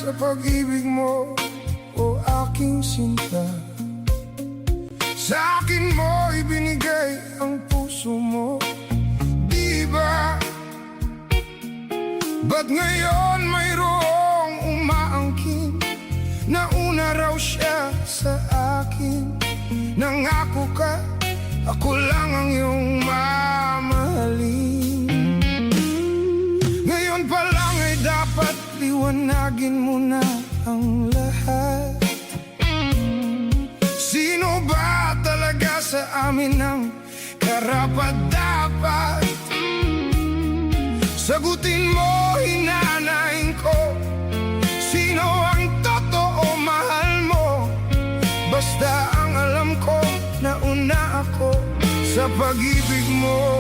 sa pag-ibig mo, o aking sinta. Sa akin mo ibinigay ang puso mo, di ba? Ba't ngayon mayroong umaangkin? Nauna raw siya sa akin. Nangako ka, ako lang ang iyong mamahalin. Ngayon pa lang ay dapat liwanagin mo na ang lahat. Sino ba talaga sa amin ang karapat-dapat? Sagutin mo, hinanaing ko, sino ang totoo mahal mo? Basta ang alam ko, nauna ako sa pag-ibig mo.